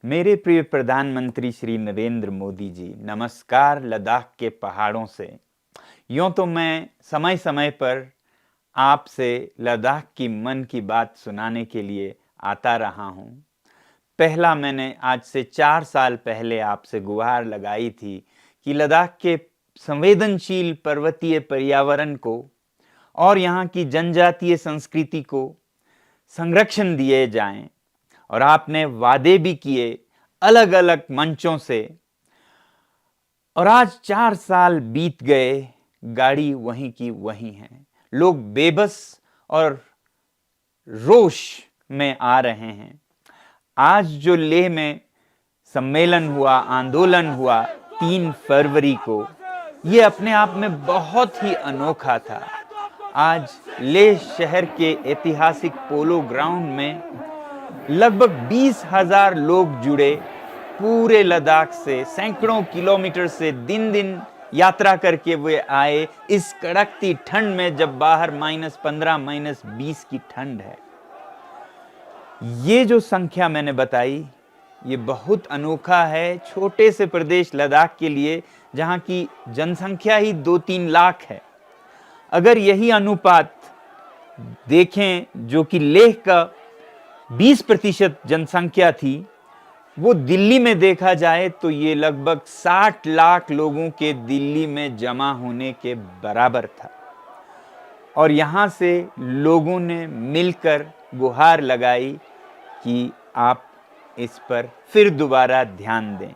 मेरे प्रिय प्रधानमंत्री श्री नरेंद्र मोदी जी, नमस्कार लद्दाख के पहाड़ों से। यूँ तो मैं समय समय पर आपसे लद्दाख की मन की बात सुनाने के लिए आता रहा हूँ। पहला मैंने आज से 4 साल पहले आपसे गुहार लगाई थी कि लद्दाख के संवेदनशील पर्वतीय पर्यावरण को और यहाँ की जनजातीय संस्कृति को संरक्षण दिए जाएं, और आपने वादे भी किए अलग अलग मंचों से। और आज 4 साल बीत गए, गाड़ी वहीं की वहीं है। लोग बेबस और रोष में आ रहे हैं। आज जो लेह में सम्मेलन हुआ, आंदोलन हुआ 3 फरवरी को, ये अपने आप में बहुत ही अनोखा था। आज लेह शहर के ऐतिहासिक पोलो ग्राउंड में लगभग 20,000 लोग जुड़े। पूरे लद्दाख से सैकड़ों किलोमीटर से दिन दिन यात्रा करके वे आए इस कड़कती ठंड में, जब बाहर -15 -20 की ठंड है। ये जो संख्या मैंने बताई, ये बहुत अनोखा है छोटे से प्रदेश लद्दाख के लिए, जहां की जनसंख्या ही 2-3 लाख है। अगर यही अनुपात देखें जो कि लेह का 20% जनसंख्या थी, वो दिल्ली में देखा जाए तो ये लगभग 60 लाख लोगों के दिल्ली में जमा होने के बराबर था। और यहाँ से लोगों ने मिलकर गुहार लगाई कि आप इस पर फिर दोबारा ध्यान दें।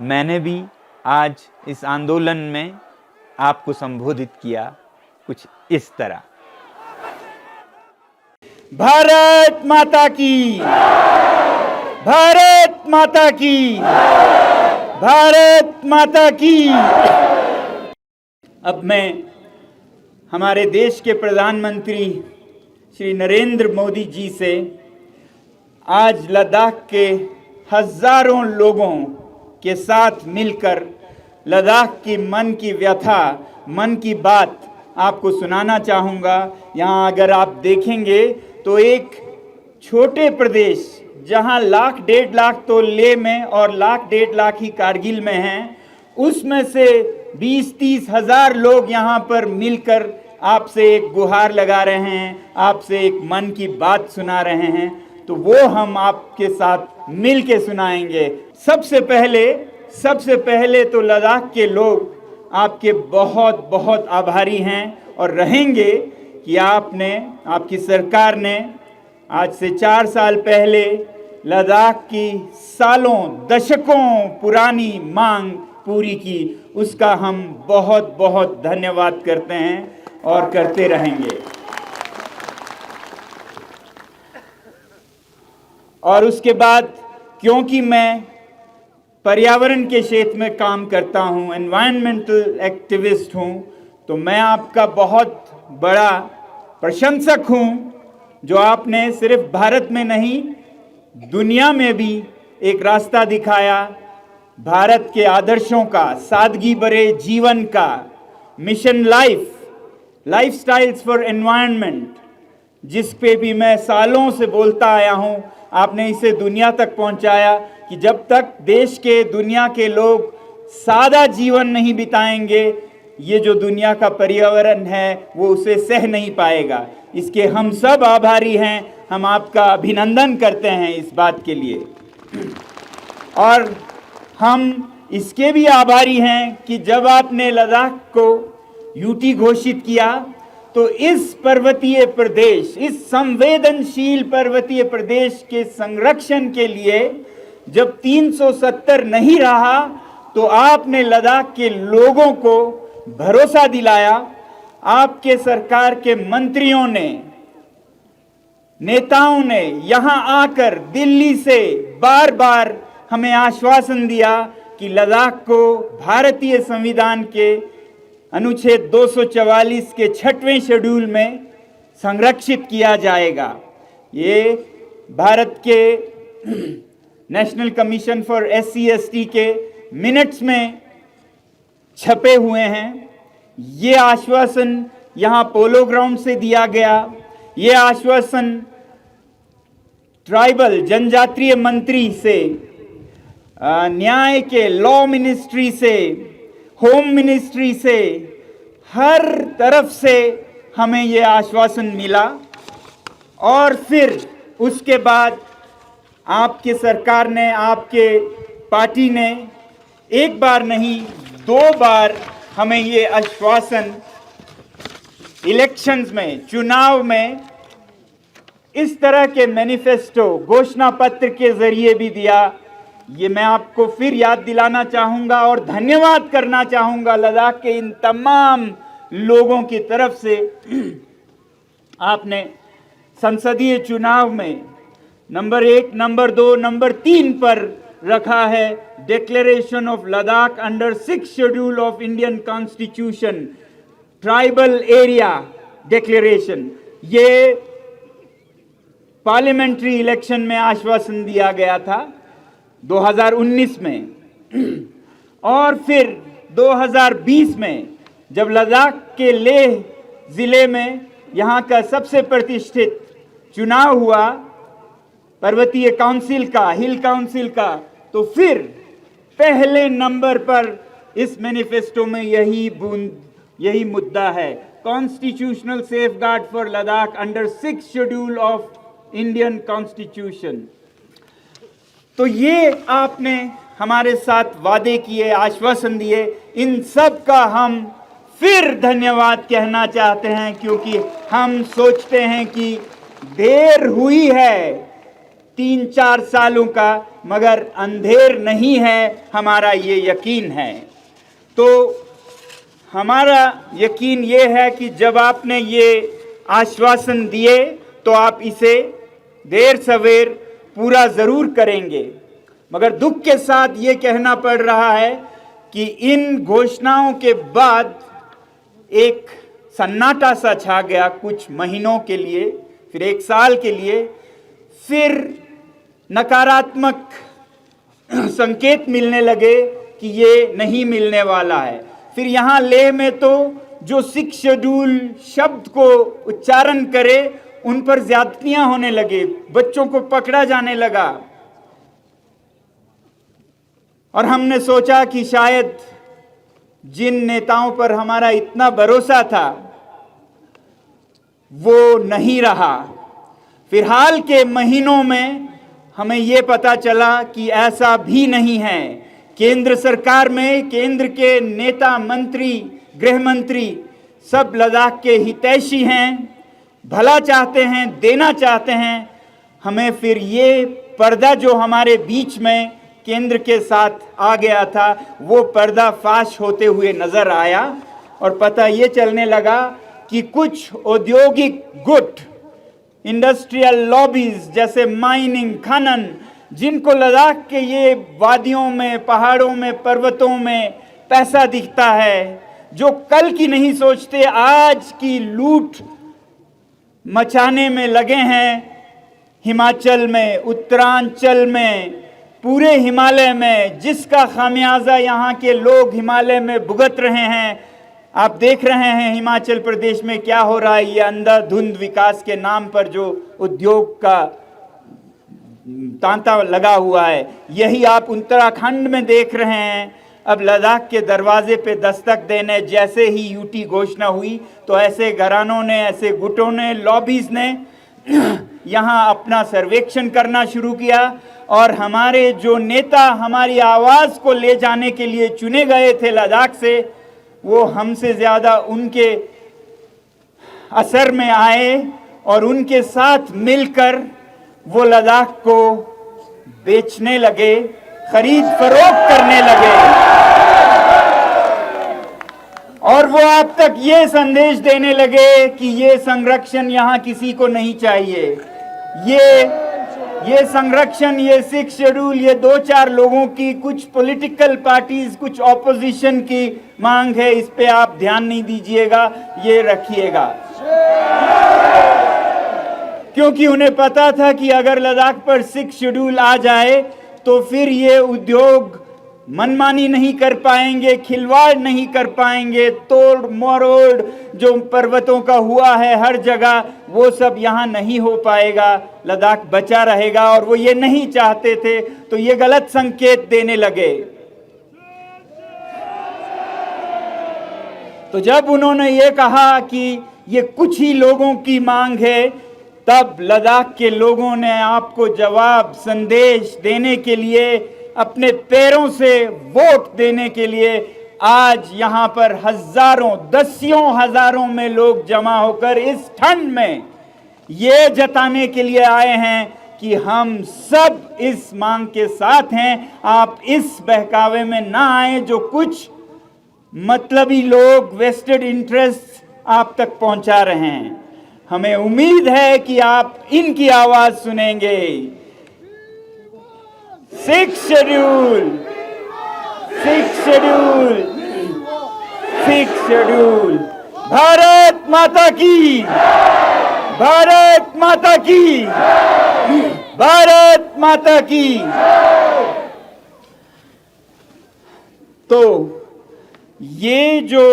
मैंने भी आज इस आंदोलन में आपको संबोधित किया कुछ इस तरह। भारत माता की, भारत माता की, भारत माता की। अब मैं हमारे देश के प्रधानमंत्री श्री नरेंद्र मोदी जी से आज लद्दाख के हजारों लोगों के साथ मिलकर लद्दाख की मन की व्यथा, मन की बात आपको सुनाना चाहूँगा। यहाँ अगर आप देखेंगे तो एक छोटे प्रदेश जहाँ 1,00,000-1,50,000 तो लेह में और 1,00,000-1,50,000 ही कारगिल में हैं, उसमें से 20-30 हज़ार लोग यहाँ पर मिलकर आपसे एक गुहार लगा रहे हैं, आपसे एक मन की बात सुना रहे हैं। तो वो हम आपके साथ मिल के सुनाएंगे। सबसे पहले तो लद्दाख के लोग आपके बहुत बहुत आभारी हैं और रहेंगे कि आपकी सरकार ने आज से 4 साल पहले लद्दाख की सालों दशकों पुरानी मांग पूरी की। उसका हम बहुत बहुत धन्यवाद करते हैं और करते रहेंगे। और उसके बाद, क्योंकि मैं पर्यावरण के क्षेत्र में काम करता हूँ, एनवायरमेंटल एक्टिविस्ट हूँ, तो मैं आपका बहुत बड़ा प्रशंसक हूँ जो आपने सिर्फ भारत में नहीं, दुनिया में भी एक रास्ता दिखाया भारत के आदर्शों का, सादगी भरे जीवन का, मिशन लाइफस्टाइल्स फॉर एनवायरनमेंट, जिस पे भी मैं सालों से बोलता आया हूँ। आपने इसे दुनिया तक पहुँचाया कि जब तक देश के, दुनिया के लोग सादा जीवन नहीं बिताएंगे, ये जो दुनिया का पर्यावरण है वो उसे सह नहीं पाएगा। इसके हम सब आभारी हैं। हम आपका अभिनंदन करते हैं इस बात के लिए। और हम इसके भी आभारी हैं कि जब आपने लद्दाख को यूटी घोषित किया, तो इस पर्वतीय प्रदेश, इस संवेदनशील पर्वतीय प्रदेश के संरक्षण के लिए जब 370 नहीं रहा, तो आपने लद्दाख के लोगों को भरोसा दिलाया। आपके सरकार के मंत्रियों ने, नेताओं ने यहाँ आकर दिल्ली से बार बार हमें आश्वासन दिया कि लद्दाख को भारतीय संविधान के अनुच्छेद 244 के 6वें शेड्यूल में संरक्षित किया जाएगा। ये भारत के नेशनल कमीशन फॉर SC/ST के मिनट्स में छपे हुए हैं। ये आश्वासन यहाँ पोलो ग्राउंड से दिया गया। ये आश्वासन ट्राइबल जनजातीय मंत्री से न्याय के लॉ मिनिस्ट्री से, होम मिनिस्ट्री से, हर तरफ से हमें ये आश्वासन मिला। और फिर उसके बाद आपके सरकार ने, आपके पार्टी ने एक बार नहीं 2 बार हमें ये आश्वासन इलेक्शंस में, चुनाव में इस तरह के मैनिफेस्टो, घोषणा पत्र के जरिए भी दिया। ये मैं आपको फिर याद दिलाना चाहूंगा और धन्यवाद करना चाहूंगा लद्दाख के इन तमाम लोगों की तरफ से। आपने संसदीय चुनाव में नंबर 1, नंबर 2, नंबर 3 पर रखा है declaration of Ladakh under 6 schedule of Indian constitution, tribal area declaration. ये पार्लियामेंट्री इलेक्शन में आश्वासन दिया गया था 2019 में। और फिर 2020 में जब लद्दाख के लेह जिले में यहाँ का सबसे प्रतिष्ठित चुनाव हुआ पर्वतीय काउंसिल का, हिल काउंसिल का, तो फिर पहले नंबर पर इस मैनिफेस्टो में यही मुद्दा है, constitutional safeguard for Ladakh under 6 schedule of Indian constitution. तो ये आपने हमारे साथ वादे किए, आश्वासन दिए, इन सब का हम फिर धन्यवाद कहना चाहते हैं, क्योंकि हम सोचते हैं कि देर हुई है 3-4 सालों का, मगर अंधेर नहीं है, हमारा ये यकीन है। तो हमारा यकीन ये है कि जब आपने ये आश्वासन दिए तो आप इसे देर सवेर पूरा जरूर करेंगे। मगर दुख के साथ ये कहना पड़ रहा है कि इन घोषणाओं के बाद एक सन्नाटा सा छा गया कुछ महीनों के लिए, फिर 1 साल के लिए, फिर नकारात्मक संकेत मिलने लगे कि ये नहीं मिलने वाला है। फिर यहाँ लेह में तो जो 6 शेड्यूल शब्द को उच्चारण करे उन पर ज्यादतियां होने लगे, बच्चों को पकड़ा जाने लगा। और हमने सोचा कि शायद जिन नेताओं पर हमारा इतना भरोसा था वो नहीं रहा। फिर हाल के महीनों में हमें ये पता चला कि ऐसा भी नहीं है। केंद्र सरकार में केंद्र के नेता, मंत्री, गृह मंत्री सब लद्दाख के हितैषी हैं, भला चाहते हैं, देना चाहते हैं। हमें फिर ये पर्दा जो हमारे बीच में केंद्र के साथ आ गया था, वो पर्दा फाश होते हुए नजर आया और पता ये चलने लगा कि कुछ औद्योगिक गुट, इंडस्ट्रियल लॉबीज जैसे माइनिंग, खनन, जिनको लद्दाख के ये वादियों में, पहाड़ों में, पर्वतों में पैसा दिखता है, जो कल की नहीं सोचते, आज की लूट मचाने में लगे हैं। हिमाचल में, उत्तरांचल में, पूरे हिमालय में, जिसका खामियाजा यहाँ के लोग हिमालय में भुगत रहे हैं। आप देख रहे हैं हिमाचल प्रदेश में क्या हो रहा है। ये अंधाधुंध विकास के नाम पर जो उद्योग का तांता लगा हुआ है, यही आप उत्तराखंड में देख रहे हैं। अब लद्दाख के दरवाजे पे दस्तक देने जैसे ही यूटी घोषणा हुई तो ऐसे घरानों ने, ऐसे गुटों ने, लॉबीज ने यहाँ अपना सर्वेक्षण करना शुरू किया। और हमारे जो नेता हमारी आवाज़ को ले जाने के लिए चुने गए थे लद्दाख से, वो हमसे ज़्यादा उनके असर में आए और उनके साथ मिलकर वो लद्दाख को बेचने लगे, खरीद फरोख्त करने लगे। और वो आप तक ये संदेश देने लगे कि ये संरक्षण यहाँ किसी को नहीं चाहिए। ये संरक्षण, ये 6 शेड्यूल, ये 2-4 लोगों की, कुछ पॉलिटिकल पार्टीज, कुछ ऑपोजिशन की मांग है, इस पे आप ध्यान नहीं दीजिएगा, ये रखिएगा। क्योंकि उन्हें पता था कि अगर लद्दाख पर 6 शेड्यूल आ जाए तो फिर ये उद्योग मनमानी नहीं कर पाएंगे, खिलवाड़ नहीं कर पाएंगे, तोड़ मरोड़ जो पर्वतों का हुआ है हर जगह, वो सब यहाँ नहीं हो पाएगा। लद्दाख बचा रहेगा। और वो ये नहीं चाहते थे, तो ये गलत संकेत देने लगे। तो जब उन्होंने ये कहा कि ये कुछ ही लोगों की मांग है, तब लद्दाख के लोगों ने आपको जवाब संदेश देने के लिए, अपने पैरों से वोट देने के लिए आज यहां पर हजारों, दसियों हजारों में लोग जमा होकर इस ठंड में ये जताने के लिए आए हैं कि हम सब इस मांग के साथ हैं। आप इस बहकावे में ना आए जो कुछ मतलबी लोग वेस्टेड इंटरेस्ट आप तक पहुंचा रहे हैं। हमें उम्मीद है कि आप इनकी आवाज सुनेंगे। 6 शेड्यूल, 6 शेड्यूल, 6 शेड्यूल। भारत माता की, भारत माता की, भारत माता की। तो ये जो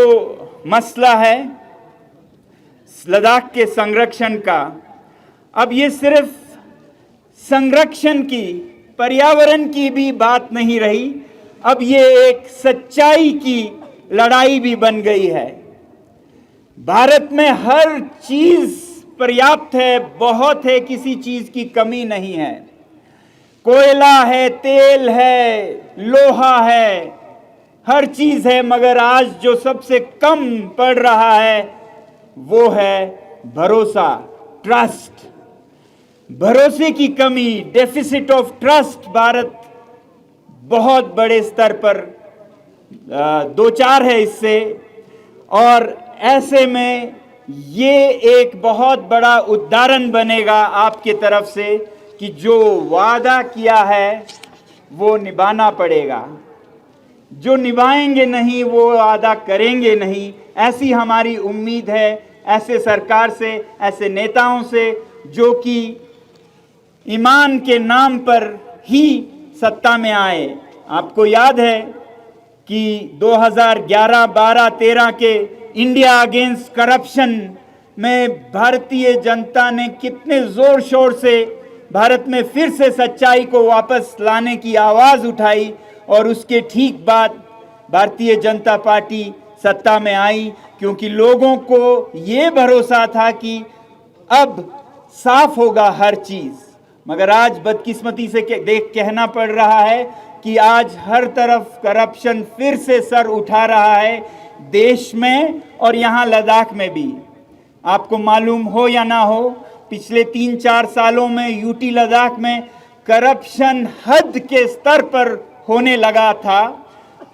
मसला है लद्दाख के संरक्षण का, अब ये सिर्फ संरक्षण की, पर्यावरण की भी बात नहीं रही, अब ये एक सच्चाई की लड़ाई भी बन गई है। भारत में हर चीज पर्याप्त है, बहुत है, किसी चीज की कमी नहीं है। कोयला है, तेल है, लोहा है, हर चीज है, मगर आज जो सबसे कम पड़ रहा है वो है भरोसा, ट्रस्ट। भरोसे की कमी, डेफिसिट ऑफ ट्रस्ट भारत बहुत बड़े स्तर पर दो चार है इससे। और ऐसे में ये एक बहुत बड़ा उदाहरण बनेगा आपके तरफ से कि जो वादा किया है वो निभाना पड़ेगा। जो निभाएंगे नहीं वो वादा करेंगे नहीं, ऐसी हमारी उम्मीद है ऐसे सरकार से, ऐसे नेताओं से जो कि ईमान के नाम पर ही सत्ता में आए। आपको याद है कि 2011, 12, 13 के इंडिया अगेंस्ट करप्शन में भारतीय जनता ने कितने जोर शोर से भारत में फिर से सच्चाई को वापस लाने की आवाज उठाई, और उसके ठीक बाद भारतीय जनता पार्टी सत्ता में आई, क्योंकि लोगों को ये भरोसा था कि अब साफ होगा हर चीज। मगर आज बदकिस्मती से देख कहना पड़ रहा है कि आज हर तरफ करप्शन फिर से सर उठा रहा है देश में और यहाँ लद्दाख में भी। आपको मालूम हो या ना हो, पिछले 3-4 सालों में यूटी लद्दाख में करप्शन हद के स्तर पर होने लगा था।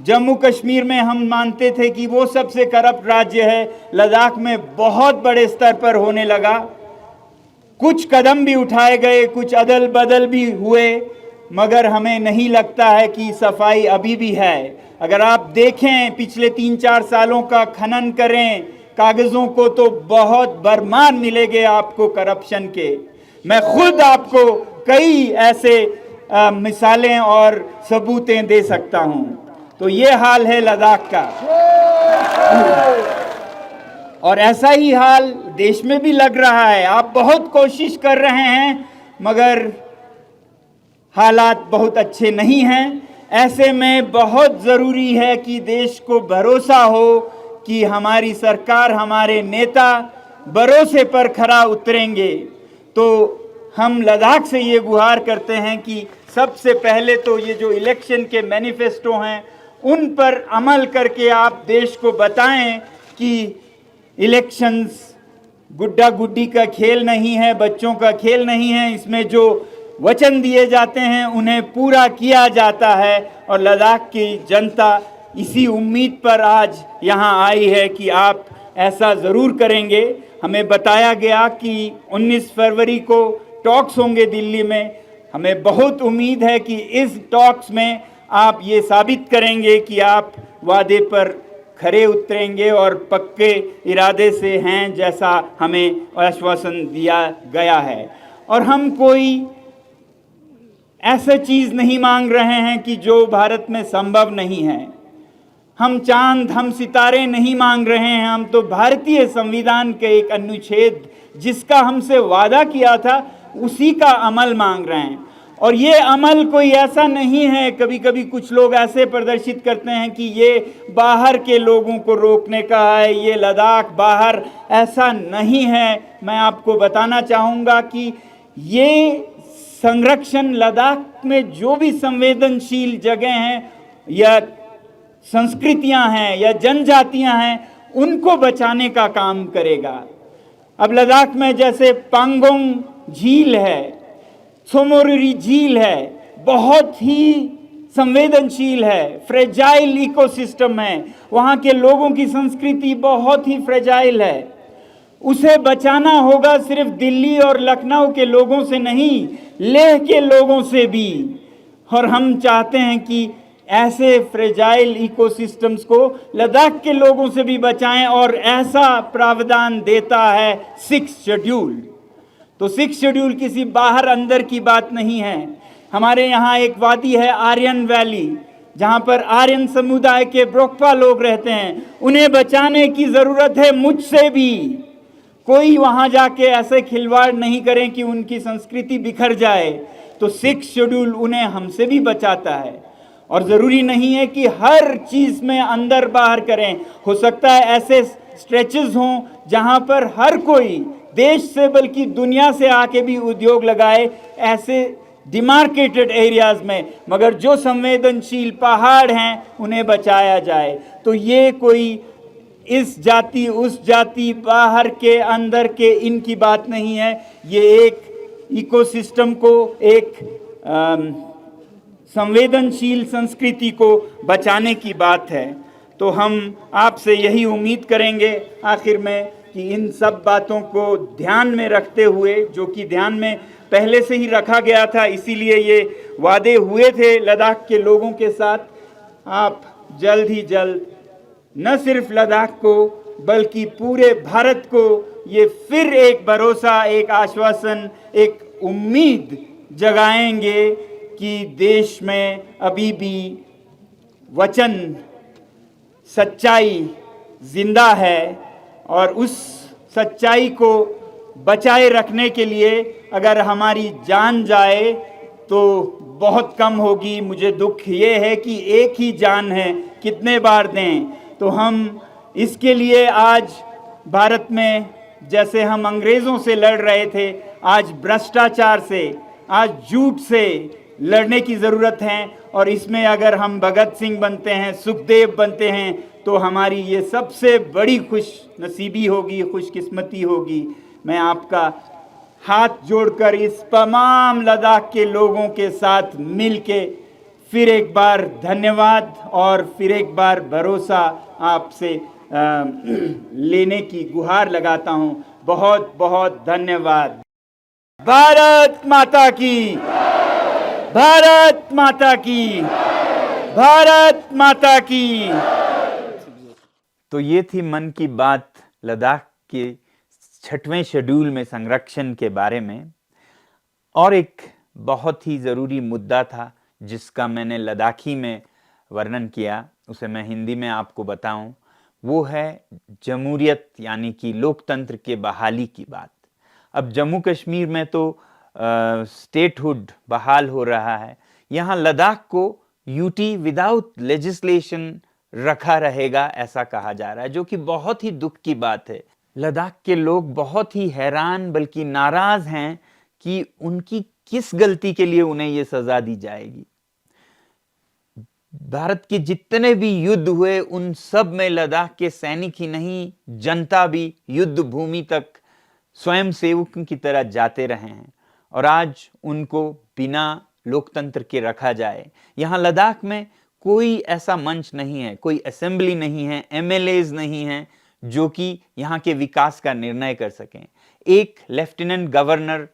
जम्मू कश्मीर में हम मानते थे कि वो सबसे करप्ट राज्य है, लद्दाख में बहुत बड़े स्तर पर होने लगा। कुछ कदम भी उठाए गए, कुछ अदल बदल भी हुए, मगर हमें नहीं लगता है कि सफाई अभी भी है। अगर आप देखें पिछले 3-4 सालों का खनन करें कागजों को, तो बहुत बरमान मिलेंगे आपको करप्शन के। मैं खुद आपको कई ऐसे मिसालें और सबूतें दे सकता हूं। तो ये हाल है लद्दाख का, और ऐसा ही हाल देश में भी लग रहा है। आप बहुत कोशिश कर रहे हैं मगर हालात बहुत अच्छे नहीं हैं। ऐसे में बहुत ज़रूरी है कि देश को भरोसा हो कि हमारी सरकार, हमारे नेता भरोसे पर खरा उतरेंगे। तो हम लद्दाख से ये गुहार करते हैं कि सबसे पहले तो ये जो इलेक्शन के मैनिफेस्टो हैं उन पर अमल करके आप देश को बताएं कि इलेक्शंस गुड्डा गुड्डी का खेल नहीं है, बच्चों का खेल नहीं है। इसमें जो वचन दिए जाते हैं उन्हें पूरा किया जाता है, और लद्दाख की जनता इसी उम्मीद पर आज यहाँ आई है कि आप ऐसा ज़रूर करेंगे। हमें बताया गया कि 19 फरवरी को टॉक्स होंगे दिल्ली में। हमें बहुत उम्मीद है कि इस टॉक्स में आप ये साबित करेंगे कि आप वादे पर खरे उतरेंगे और पक्के इरादे से हैं, जैसा हमें आश्वासन दिया गया है। और हम कोई ऐसा चीज नहीं मांग रहे हैं कि जो भारत में संभव नहीं है। हम चांद, हम सितारे नहीं मांग रहे हैं, हम तो भारतीय संविधान के एक अनुच्छेद जिसका हमसे वादा किया था उसी का अमल मांग रहे हैं। और ये अमल कोई ऐसा नहीं है, कभी कभी कुछ लोग ऐसे प्रदर्शित करते हैं कि ये बाहर के लोगों को रोकने का है, ये लद्दाख बाहर, ऐसा नहीं है। मैं आपको बताना चाहूँगा कि ये संरक्षण लद्दाख में जो भी संवेदनशील जगह हैं या संस्कृतियां हैं या जनजातियां हैं उनको बचाने का काम करेगा। अब लद्दाख में जैसे पांगोंग झील है, सोमोरिरी झील है, बहुत ही संवेदनशील है, फ्रेजाइल इकोसिस्टम है, वहाँ के लोगों की संस्कृति बहुत ही फ्रेजाइल है। उसे बचाना होगा सिर्फ दिल्ली और लखनऊ के लोगों से नहीं, लेह के लोगों से भी। और हम चाहते हैं कि ऐसे फ्रेजाइल इकोसिस्टम्स को लद्दाख के लोगों से भी बचाएं, और ऐसा प्रावधान देता है 6th शेड्यूल। तो 6th शेड्यूल किसी बाहर अंदर की बात नहीं है। हमारे यहाँ एक वादी है आर्यन वैली, जहाँ पर आर्यन समुदाय के ब्रोकपा लोग रहते हैं, उन्हें बचाने की जरूरत है मुझसे भी। कोई वहाँ जाके ऐसे खिलवाड़ नहीं करें कि उनकी संस्कृति बिखर जाए। तो 6th शेड्यूल उन्हें हमसे भी बचाता है। और ज़रूरी नहीं है कि हर चीज़ में अंदर बाहर करें, हो सकता है ऐसे स्ट्रेचेस हों जहाँ पर हर कोई देश से बल्कि दुनिया से आके भी उद्योग लगाए, ऐसे डिमार्केटेड एरियाज़ में, मगर जो संवेदनशील पहाड़ हैं उन्हें बचाया जाए। तो ये कोई इस जाति उस जाति, बाहर के अंदर के, इनकी बात नहीं है। ये एक इकोसिस्टम को, एक संवेदनशील संस्कृति को बचाने की बात है। तो हम आपसे यही उम्मीद करेंगे आखिर में कि इन सब बातों को ध्यान में रखते हुए, जो कि ध्यान में पहले से ही रखा गया था, इसीलिए ये वादे हुए थे लद्दाख के लोगों के साथ, आप जल्द ही जल्द न सिर्फ लद्दाख को बल्कि पूरे भारत को ये फिर एक भरोसा, एक आश्वासन, एक उम्मीद जगाएंगे कि देश में अभी भी वचन, सच्चाई जिंदा है। और उस सच्चाई को बचाए रखने के लिए अगर हमारी जान जाए तो बहुत कम होगी। मुझे दुख ये है कि एक ही जान है, कितने बार दें। तो हम इसके लिए आज भारत में जैसे हम अंग्रेज़ों से लड़ रहे थे, आज भ्रष्टाचार से, आज झूठ से लड़ने की ज़रूरत है। और इसमें अगर हम भगत सिंह बनते हैं, सुखदेव बनते हैं, तो हमारी ये सबसे बड़ी खुश नसीबी होगी, खुशकिस्मती होगी। मैं आपका हाथ जोड़कर इस तमाम लद्दाख के लोगों के साथ मिलके फिर एक बार धन्यवाद और फिर एक बार भरोसा आपसे लेने की गुहार लगाता हूं। बहुत बहुत धन्यवाद। भारत माता की, भारत माता की, भारत माता की। तो ये थी मन की बात लद्दाख के 6वें शेड्यूल में संरक्षण के बारे में। और एक बहुत ही ज़रूरी मुद्दा था जिसका मैंने लद्दाखी में वर्णन किया, उसे मैं हिंदी में आपको बताऊं। वो है जमहूरियत यानी कि लोकतंत्र के बहाली की बात। अब जम्मू कश्मीर में तो स्टेटहुड बहाल हो रहा है, यहाँ लद्दाख को यूटी विदाउट लेजिस्लेशन रखा रहेगा ऐसा कहा जा रहा है, जो कि बहुत ही दुख की बात है। लद्दाख के लोग बहुत ही हैरान बल्कि नाराज हैं कि उनकी किस गलती के लिए उन्हें ये सजा दी जाएगी। भारत के जितने भी युद्ध हुए उन सब में लद्दाख के सैनिक ही नहीं, जनता भी युद्ध भूमि तक स्वयं सेवकों की तरह जाते रहे हैं। और आज उनको बिना लोकतंत्र के रखा जाए। यहाँ लद्दाख में कोई ऐसा मंच नहीं है, कोई असेंबली नहीं है, एमएलएज नहीं है जो कि यहाँ के विकास का निर्णय कर सकें। एक लेफ्टिनेंट गवर्नर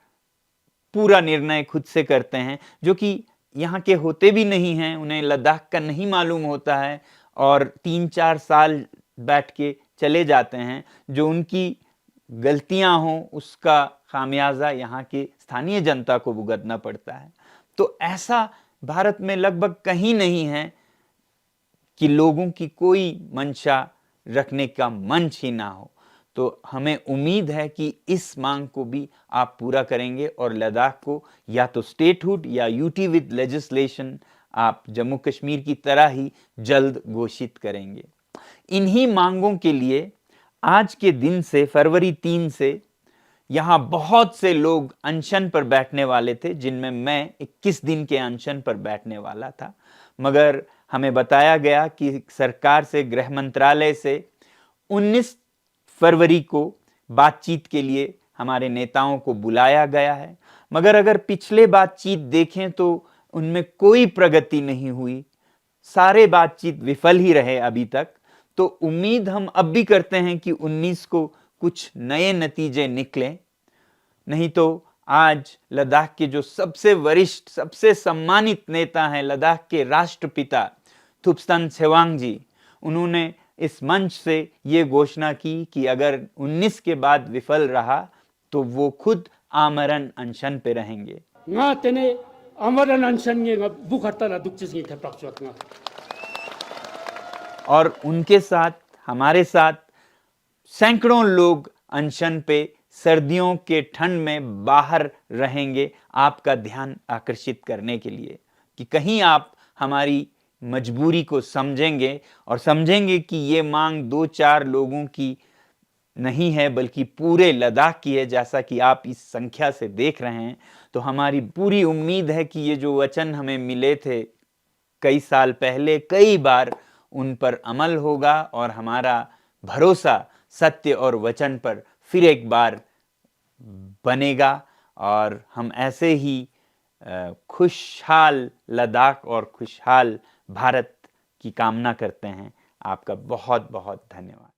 पूरा निर्णय खुद से करते हैं, जो कि यहाँ के होते भी नहीं हैं, उन्हें लद्दाख का नहीं मालूम होता है और 3-4 साल बैठ के चले जाते हैं। जो उनकी गलतियां हों उसका खामियाजा यहाँ के स्थानीय जनता को भुगतना पड़ता है। तो ऐसा भारत में लगभग कहीं नहीं है कि लोगों की कोई मंशा रखने का मंच ही ना हो। तो हमें उम्मीद है कि इस मांग को भी आप पूरा करेंगे और लद्दाख को या तो स्टेटहुड या यूटी विद लेजिस्लेशन आप जम्मू कश्मीर की तरह ही जल्द घोषित करेंगे। इन्हीं मांगों के लिए आज के दिन से फरवरी 3 से यहाँ बहुत से लोग अनशन पर बैठने वाले थे, जिनमें मैं 21 दिन के अनशन पर बैठने वाला था, मगर हमें बताया गया कि सरकार से, गृह मंत्रालय से 19 फरवरी को बातचीत के लिए हमारे नेताओं को बुलाया गया है। मगर अगर पिछले बातचीत देखें तो उनमें कोई प्रगति नहीं हुई, सारे बातचीत विफल ही रहे अभी तक। तो उम्मीद हम अब भी करते हैं कि 19 को कुछ नए नतीजे निकलें, नहीं तो आज लद्दाख के जो सबसे वरिष्ठ, सबसे सम्मानित नेता हैं, लद्दाख के राष्ट्रपिता थुप्स्तान छेवांग जी, उन्होंने इस मंच से ये घोषणा की कि अगर 19 के बाद विफल रहा तो वो खुद आमरण अनशन पे रहेंगे। और उनके साथ, हमारे साथ सैकड़ों लोग अनशन पे सर्दियों के ठंड में बाहर रहेंगे, आपका ध्यान आकर्षित करने के लिए कि कहीं आप हमारी मजबूरी को समझेंगे और समझेंगे कि ये मांग 2-4 लोगों की नहीं है बल्कि पूरे लद्दाख की है, जैसा कि आप इस संख्या से देख रहे हैं। तो हमारी पूरी उम्मीद है कि ये जो वचन हमें मिले थे कई साल पहले, कई बार उन पर अमल होगा और हमारा भरोसा सत्य और वचन पर फिर एक बार बनेगा और हम ऐसे ही खुशहाल लद्दाख और खुशहाल भारत की कामना करते हैं। आपका बहुत बहुत धन्यवाद।